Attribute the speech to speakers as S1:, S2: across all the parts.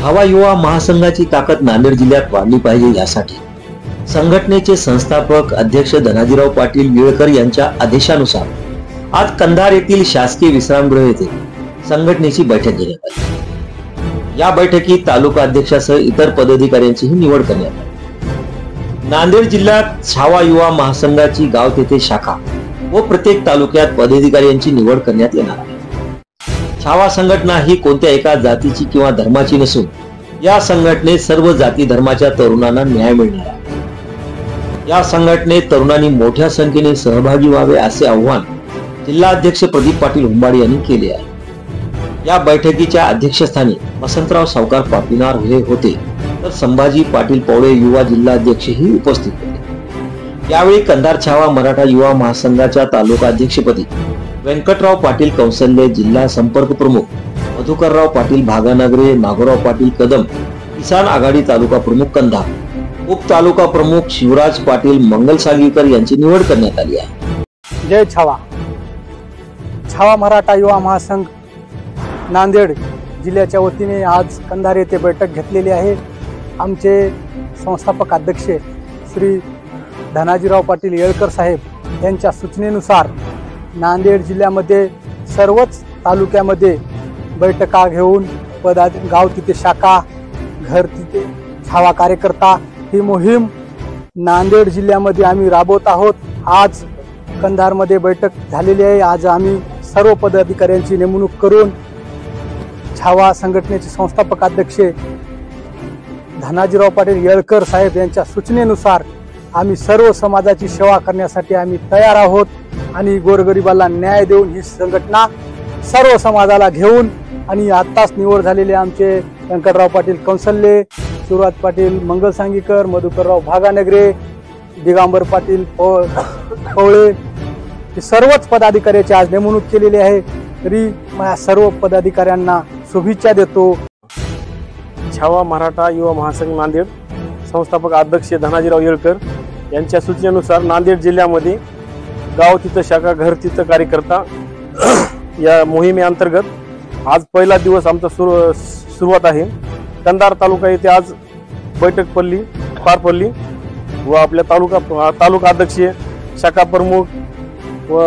S1: छावा युवा महासंघाची ताकद नांदेड जिल्ह्यात वाढली पाहिजे यासाठी संघटनेचे संस्थापक अध्यक्ष धनाजीराव पाटील येळकर यांच्या आदेशानुसार आज कंधार येथील शासकीय विश्रामगृह येथे संघटनेची बैठक घेण्यात आली। या बैठकीत तालुका अध्यक्षासह इतर पदाधिकाऱ्यांचीही निवड करण्यात आली। नांदेड जिल्ह्यात छावा युवा महासंघाची गाव तेथे शाखा व प्रत्येक तालुक्यात पदाधिकाऱ्यांची निवड करण्यात येणार आहे। छावा संघटना ही कोणत्या एका जातीची किंवा धर्माची नसून या संघटनेत सर्व जाती धर्माच्या तरुणांना न्याय मिळणार आहे। या संघटनेत तरुणांनी मोठ्या संख्येने सहभागी व्हावे असे आवाहन जिल्हाध्यक्ष प्रदीप पाटील हुंबाडे यांनी केले आहे। या बैठकीच्या अध्यक्षस्थानी वसंतराव सावकार पापिनार हे होते, तर संभाजी पाटील पवळे युवा जिल्हाध्यक्षही उपस्थित होते। यावेळी कंधार छावा मराठा युवा महासंघाच्या तालुका अध्यक्षपदी व्यंकटराव पाटील कौशल्य, जिल्हा संपर्क प्रमुख मधुकरराव पाटील भागानगरे, नागोराव पाटील कदम, किसान आघाडी तालुका प्रमुख कंधार, उप तालुका प्रमुख शिवराज पाटील मंगलसागीकर यांची निवड करण्यात आली आहे।
S2: जय छावा। छावा मराठा युवा महासंघ नांदेड जिल्ह्याच्या वतीने आज कंधार येथे बैठक घेतलेली आहे। आमचे संस्थापक अध्यक्ष श्री धनाजीराव पाटील येळकर साहेब यांच्या सूचनेनुसार नांदेड जिल्ह्यामध्ये सर्वच तालुक्यामध्ये बैठका घेऊन गाव तिथे शाखा, घर तिथे छावा कार्यकर्ता ही मोहीम नांदेड जिल्ह्यामध्ये आम्ही राबवत आहोत। आज कंधारमध्ये बैठक झालेली आहे। आज आम्ही सर्व पदाधिकाऱ्यांची नेमणूक करून छावा संघटनेचे संस्थापक अध्यक्ष धनाजीराव पाटील येळकर साहेब यांच्या सूचनेनुसार आम्ही सर्व समाजाची सेवा करण्यासाठी आम्ही तयार आहोत आणि गोरगरिबाला न्याय देऊन ही संघटना सर्व समाजाला घेऊन आणि आत्ताच निवड झालेले आमचे व्यंकटराव पाटील कौशल्य, शिवराज पाटील मंगलसांगीकर, मधुकरराव भागानगरे, दिगंबर पाटील पवळे हे सर्वच पदाधिकाऱ्याची आज नेमणूक केलेली आहे। तरी माझ्या सर्व पदाधिकाऱ्यांना शुभेच्छा देतो।
S3: छावा मराठा युवा महासंघ नांदेड संस्थापक अध्यक्ष धनाजीराव येळकर यांच्या सूचनेनुसार नांदेड जिल्ह्यामध्ये गाव तिथं शाखा, घर तिथं कार्यकर्ता या मोहिमेअंतर्गत आज पहिला दिवस आमचा सुरुवात आहे। कंधार तालुका येथे आज बैठक पार पडली व आपल्या तालुका अध्यक्ष, शाखा प्रमुख व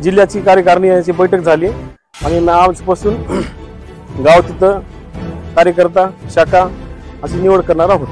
S3: जिल्ह्याची कार्यकारिणी यांची बैठक झाली आणि आजपासून गाव तिथं कार्यकर्ता, शाखा अशी निवड करणार आहोत।